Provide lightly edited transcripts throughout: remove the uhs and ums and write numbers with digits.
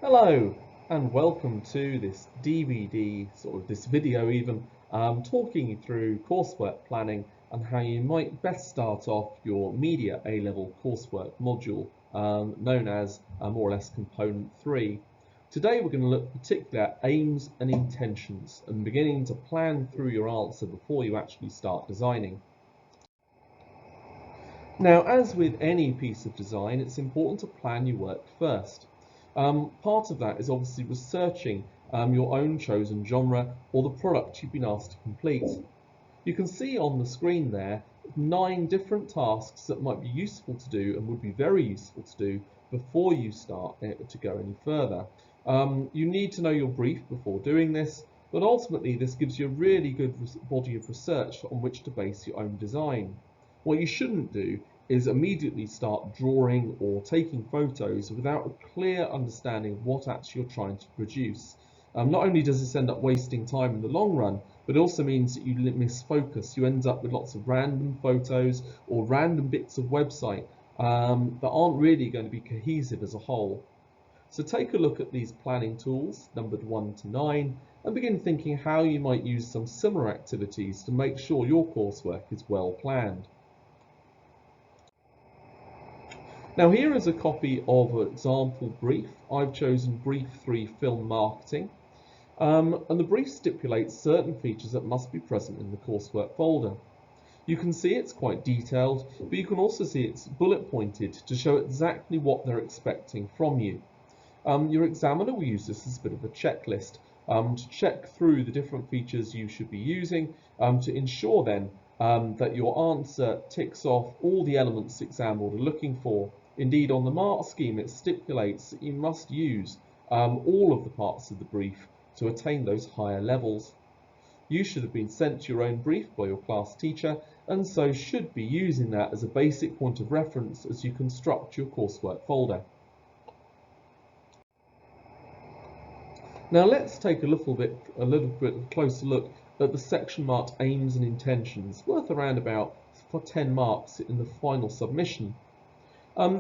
Hello and welcome to this DVD, this video even, talking you through coursework planning and how you might best start off your media A-level coursework module known as more or less component 3. Today we're going to look particularly at aims and intentions and beginning to plan through your answer before you actually start designing. Now, as with any piece of design, it's important to plan your work first. Part of that is obviously researching your own chosen genre or the product you've been asked to complete. You can see on the screen there 9 different tasks that might be useful to do and would be very useful to do before you start to go any further. You need to know your brief before doing this, but ultimately this gives you a really good body of research on which to base your own design. What you shouldn't do is immediately start drawing or taking photos without a clear understanding of what actually you're trying to produce. Not only does this end up wasting time in the long run, but it also means that you miss focus. You end up with lots of random photos or random bits of website that aren't really going to be cohesive as a whole. So take a look at these planning tools, numbered 1 to 9, and begin thinking how you might use some similar activities to make sure your coursework is well planned. Now here is a copy of an example brief. I've chosen Brief 3 Film Marketing, and the brief stipulates certain features that must be present in the coursework folder. You can see it's quite detailed, but you can also see it's bullet pointed to show exactly what they're expecting from you. Your examiner will use this as a bit of a checklist to check through the different features you should be using to ensure then that your answer ticks off all the elements the exam board are looking for. Indeed, on the mark scheme, it stipulates that you must use all of the parts of the brief to attain those higher levels. You should have been sent your own brief by your class teacher and so should be using that as a basic point of reference as you construct your coursework folder. Now let's take a little bit closer look at the section marked aims and intentions, worth around about 10 marks in the final submission.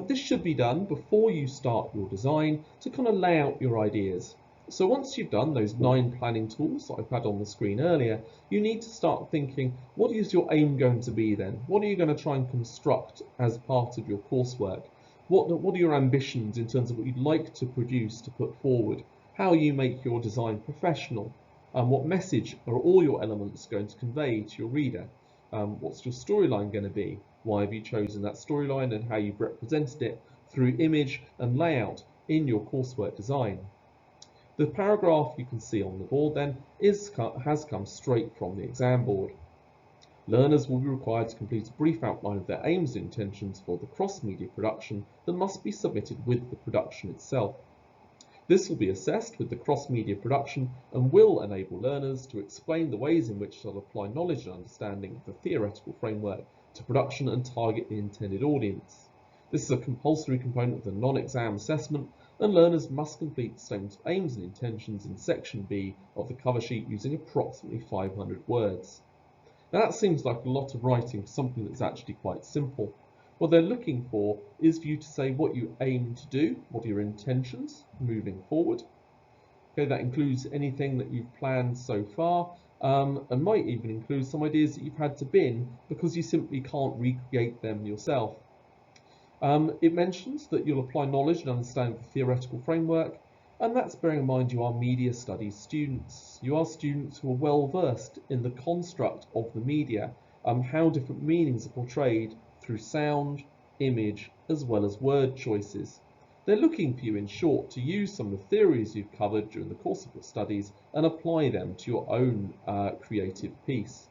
This should be done before you start your design to kind of lay out your ideas. So once you've done those 9 planning tools that I've had on the screen earlier, you need to start thinking, what is your aim going to be then? What are you going to try and construct as part of your coursework? What are your ambitions in terms of what you'd like to produce to put forward? How you make your design professional? What message are all your elements going to convey to your reader? What's your storyline going to be? Why have you chosen that storyline and how you've represented it through image and layout in your coursework design? The paragraph you can see on the board then has come straight from the exam board. Learners will be required to complete a brief outline of their aims and intentions for the cross-media production that must be submitted with the production itself. This will be assessed with the cross-media production and will enable learners to explain the ways in which they'll apply knowledge and understanding of the theoretical framework to production and target the intended audience. This is a compulsory component of the non-exam assessment, and learners must complete the statement of aims and intentions in section B of the cover sheet using approximately 500 words. Now that seems like a lot of writing for something that's actually quite simple. What they're looking for is for you to say what you aim to do, what are your intentions moving forward. Okay, that includes anything that you've planned so far, and might even include some ideas that you've had to bin because you simply can't recreate them yourself. It mentions that you'll apply knowledge and understanding of the theoretical framework, and that's bearing in mind you are media studies students. You are students who are well versed in the construct of the media, how different meanings are portrayed through sound, image, as well as word choices. They're looking for you, in short, to use some of the theories you've covered during the course of your studies and apply them to your own creative piece.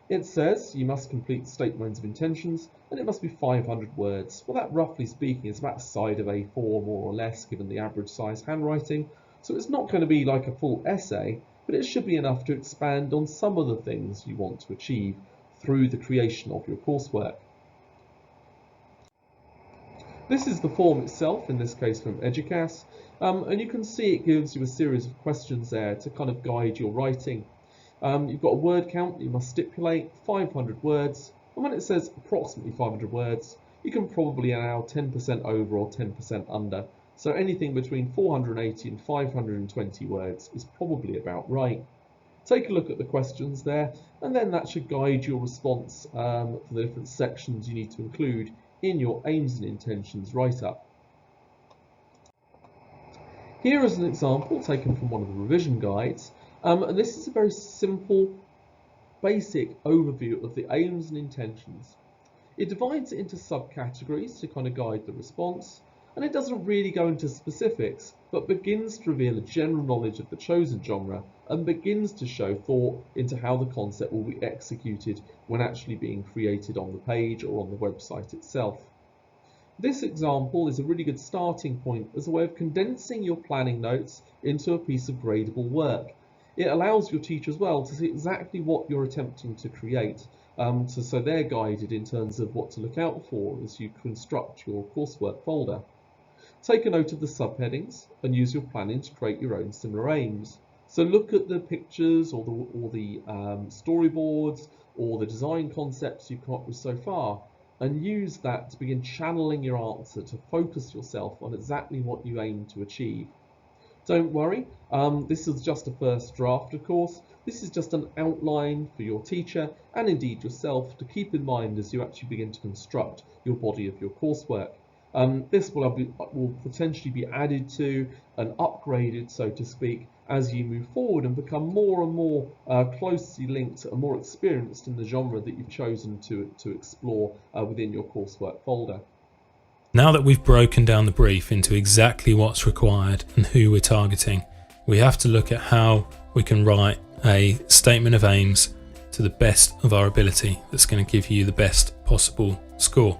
It says you must complete statements of intentions and it must be 500 words. Well, that roughly speaking is about the side of A4 more or less, given the average size handwriting. So it's not going to be like a full essay, but it should be enough to expand on some of the things you want to achieve through the creation of your coursework. This is the form itself, in this case from Educas, and you can see it gives you a series of questions there to kind of guide your writing. You've got a word count you must stipulate, 500 words, and when it says approximately 500 words, you can probably allow 10% over or 10% under. So anything between 480 and 520 words is probably about right. Take a look at the questions there, and then that should guide your response for the different sections you need to include in your aims and intentions write-up. Here is an example taken from one of the revision guides, and this is a very simple, basic overview of the aims and intentions. It divides it into subcategories to kind of guide the response, and it doesn't really go into specifics, but begins to reveal a general knowledge of the chosen genre and begins to show thought into how the concept will be executed when actually being created on the page or on the website itself. This example is a really good starting point as a way of condensing your planning notes into a piece of gradable work. It allows your teacher as well to see exactly what you're attempting to create, so they're guided in terms of what to look out for as you construct your coursework folder. Take a note of the subheadings and use your planning to create your own similar aims. So look at the pictures or the storyboards or the design concepts you've come up with so far, and use that to begin channeling your answer to focus yourself on exactly what you aim to achieve. Don't worry, this is just a first draft, of course. This is just an outline for your teacher and indeed yourself to keep in mind as you actually begin to construct your body of your coursework. This will potentially be added to and upgraded, so to speak, as you move forward and become more and more closely linked and more experienced in the genre that you've chosen to explore within your coursework folder. Now that we've broken down the brief into exactly what's required and who we're targeting, we have to look at how we can write a statement of aims to the best of our ability that's going to give you the best possible score.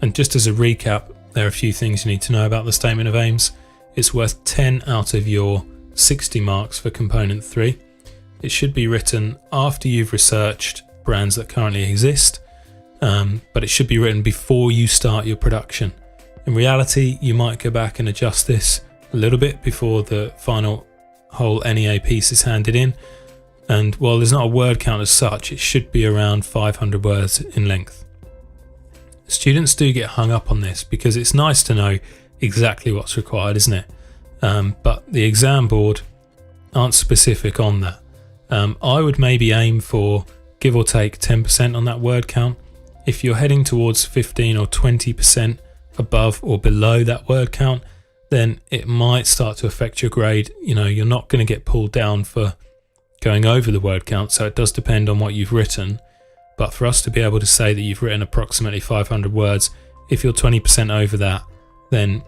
And just as a recap, there are a few things you need to know about the statement of aims. It's worth 10 out of your 60 marks for component 3. It should be written after you've researched brands that currently exist, but it should be written before you start your production. In reality, you might go back and adjust this a little bit before the final whole NEA piece is handed in. And while there's not a word count as such, it should be around 500 words in length. Students do get hung up on this because it's nice to know exactly what's required, isn't it? But the exam board aren't specific on that. I would maybe aim for give or take 10% on that word count. If you're heading towards 15 or 20% above or below that word count, then it might start to affect your grade. You know, you're not going to get pulled down for going over the word count, so it does depend on what you've written. But for us to be able to say that you've written approximately 500 words, if you're 20% over that, then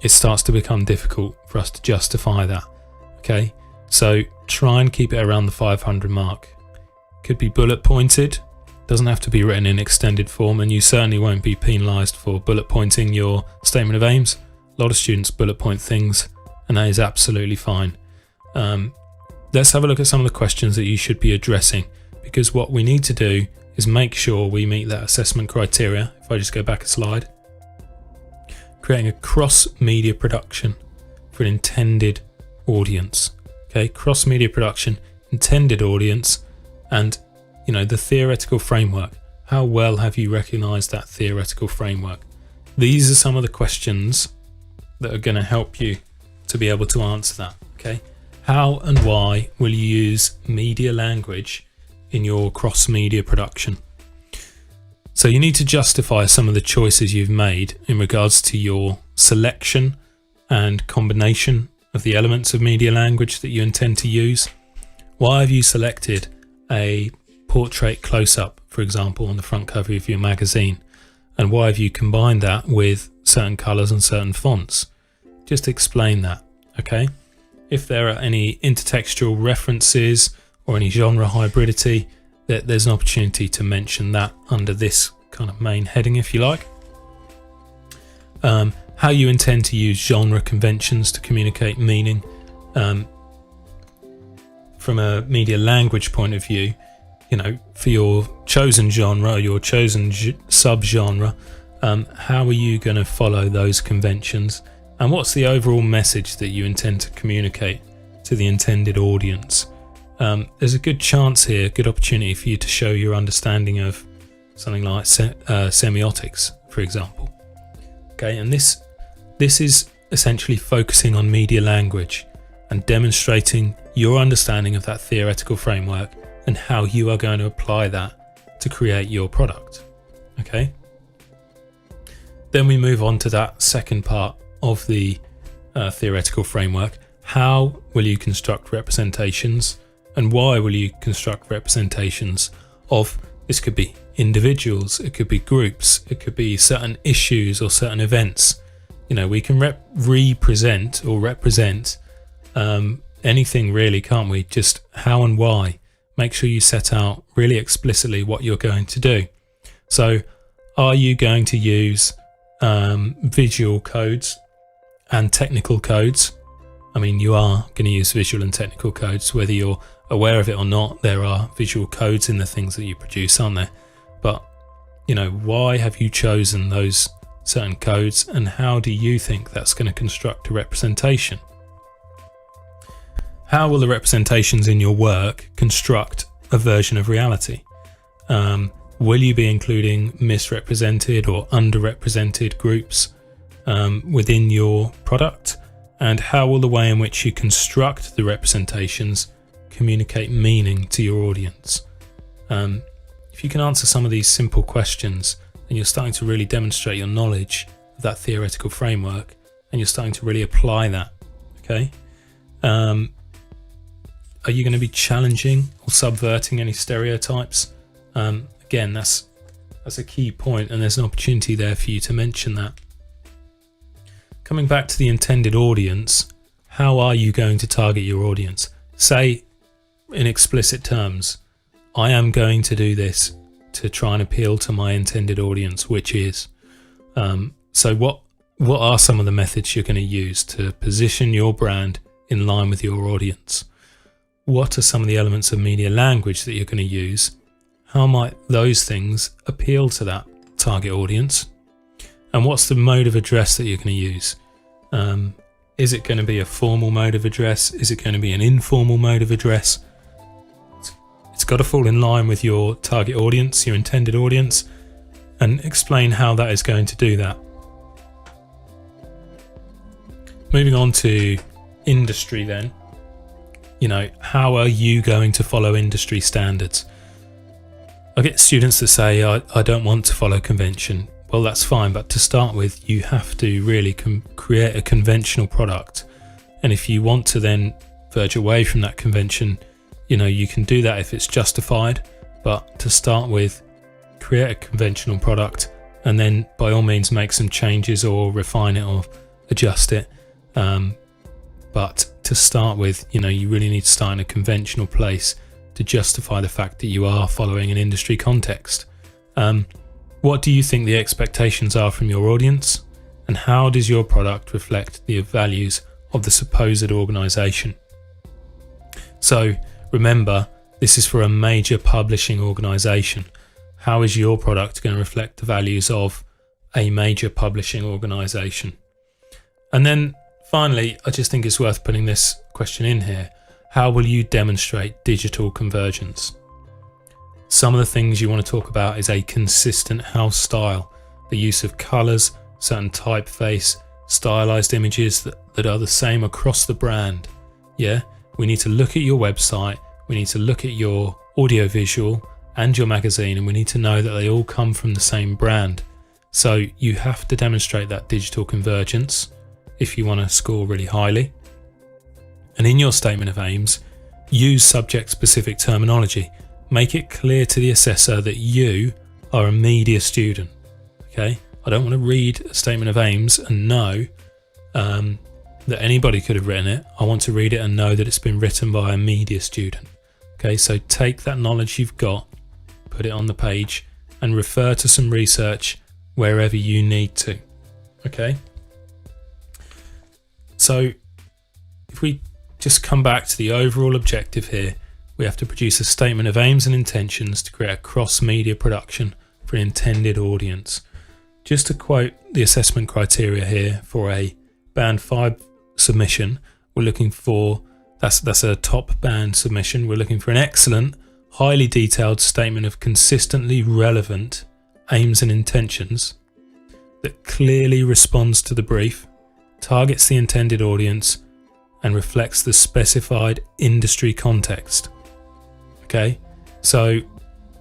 it starts to become difficult for us to justify that. Okay, so try and keep it around the 500 mark. Could be bullet pointed, doesn't have to be written in extended form, and you certainly won't be penalised for bullet pointing your statement of aims. A lot of students bullet point things, and that is absolutely fine. Let's have a look at some of the questions that you should be addressing, because what we need to do is make sure we meet that assessment criteria. If I just go back a slide, creating a cross-media production for an intended audience. Okay, cross-media production, intended audience, and you know, the theoretical framework. How well have you recognised that theoretical framework? These are some of the questions that are going to help you to be able to answer that. Okay, how and why will you use media language in your cross-media production? So you need to justify some of the choices you've made in regards to your selection and combination of the elements of media language that you intend to use. Why have you selected a portrait close-up, for example, on the front cover of your magazine? And why have you combined that with certain colours and certain fonts? Just explain that, okay? If there are any intertextual references or any genre hybridity, there's an opportunity to mention that under this kind of main heading, if you like. How you intend to use genre conventions to communicate meaning. From a media language point of view, you know, for your chosen genre or your chosen subgenre, how are you going to follow those conventions? And what's the overall message that you intend to communicate to the intended audience? There's a good chance here, good opportunity for you to show your understanding of something like semiotics, for example. Okay, and this is essentially focusing on media language and demonstrating your understanding of that theoretical framework and how you are going to apply that to create your product. Okay? Then we move on to that second part of the theoretical framework. How will you construct representations, and why will you construct representations of, this could be individuals, it could be groups, it could be certain issues or certain events. You know, we can represent anything really, can't we? Just how and why. Make sure you set out really explicitly what you're going to do. So are you going to use visual codes and technical codes? I mean, you are going to use visual and technical codes, whether you're aware of it or not. There are visual codes in the things that you produce, aren't there? But, you know, why have you chosen those certain codes, and how do you think that's going to construct a representation? How will the representations in your work construct a version of reality? Will you be including misrepresented or underrepresented groups within your product? And how will the way in which you construct the representations communicate meaning to your audience? If you can answer some of these simple questions, then you're starting to really demonstrate your knowledge of that theoretical framework, and you're starting to really apply that. Okay? Are you going to be challenging or subverting any stereotypes? Again, that's a key point, and there's an opportunity there for you to mention that. Coming back to the intended audience, how are you going to target your audience? Say in explicit terms, I am going to do this to try and appeal to my intended audience, which is, so what are some of the methods you're going to use to position your brand in line with your audience? What are some of the elements of media language that you're going to use? How might those things appeal to that target audience? And what's the mode of address that you're going to use? Is it going to be a formal mode of address? Is it going to be an informal mode of address? It's got to fall in line with your target audience, your intended audience, and explain how that is going to do that. Moving on to industry then. You know, how are you going to follow industry standards? I get students that say, I don't want to follow convention. Well, that's fine, but to start with, you have to really create a conventional product. And if you want to then verge away from that convention, you know, you can do that if it's justified. But to start with, create a conventional product, and then by all means make some changes or refine it or adjust it. But to start with, you know, you really need to start in a conventional place to justify the fact that you are following an industry context. What do you think the expectations are from your audience? And how does your product reflect the values of the supposed organisation? So remember, this is for a major publishing organisation. How is your product going to reflect the values of a major publishing organisation? And then finally, I just think it's worth putting this question in here. How will you demonstrate digital convergence? Some of the things you want to talk about is a consistent house style, the use of colours, certain typeface, stylized images that are the same across the brand. Yeah, we need to look at your website, we need to look at your audiovisual and your magazine, and we need to know that they all come from the same brand. So you have to demonstrate that digital convergence if you want to score really highly. And in your statement of aims, use subject-specific terminology. Make it clear to the assessor that you are a media student. Okay? I don't want to read a statement of aims and know that anybody could have written it. I want to read it and know that it's been written by a media student. Okay, so take that knowledge you've got, put it on the page, and refer to some research wherever you need to. Okay? So if we just come back to the overall objective here, we have to produce a statement of aims and intentions to create a cross-media production for an intended audience. Just to quote the assessment criteria here for a Band 5 submission, we're looking for, that's a top band submission, we're looking for an excellent, highly detailed statement of consistently relevant aims and intentions that clearly responds to the brief, targets the intended audience, and reflects the specified industry context. Okay, so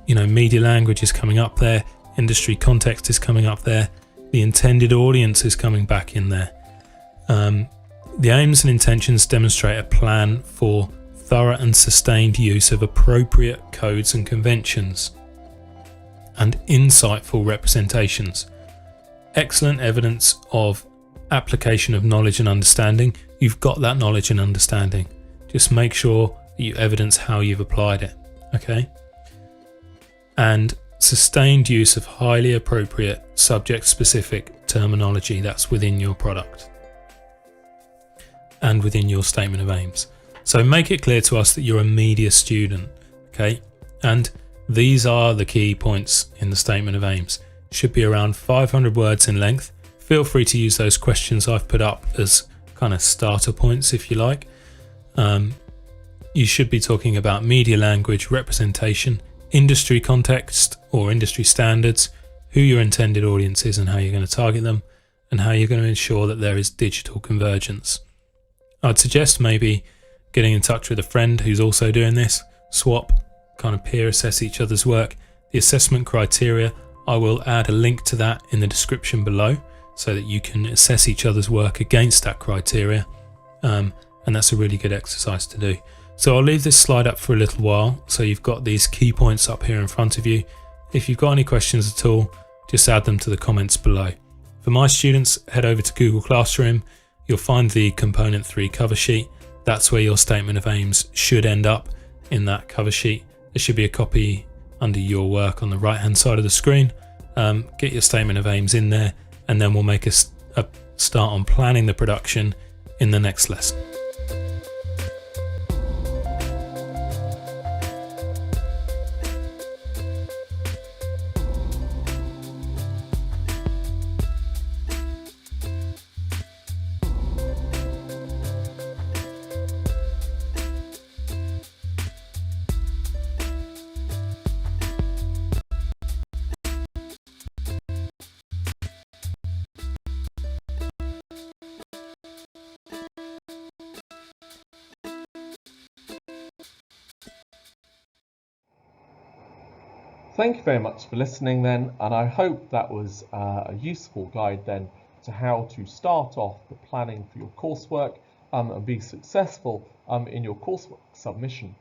media language is coming up there, industry context is coming up there, the intended audience is coming back in there. The aims and intentions demonstrate a plan for thorough and sustained use of appropriate codes and conventions and insightful representations. Excellent evidence of application of knowledge and understanding. You've got that knowledge and understanding. Just make sure that you evidence how you've applied it. Okay? And sustained use of highly appropriate subject-specific terminology that's within your product and within your statement of aims. So make it clear to us that you're a media student, okay? And these are the key points in the statement of aims. Should be around 500 words in length. Feel free to use those questions I've put up as kind of starter points if you like. You should be talking about media language, representation, industry context or industry standards, who your intended audience is and how you're going to target them, and how you're going to ensure that there is digital convergence. I'd suggest maybe getting in touch with a friend who's also doing this, swap, kind of peer assess each other's work. The assessment criteria, I will add a link to that in the description below so that you can assess each other's work against that criteria, and that's a really good exercise to do. So I'll leave this slide up for a little while so you've got these key points up here in front of you. If you've got any questions at all, just add them to the comments below. For my students, head over to Google Classroom. You'll find the Component 3 cover sheet. That's where your statement of aims should end up, in that cover sheet. There should be a copy under your work on the right hand side of the screen. Get your statement of aims in there, and then we'll make a start on planning the production in the next lesson. Thank you very much for listening then, and I hope that was a useful guide then to how to start off the planning for your coursework and be successful in your coursework submission.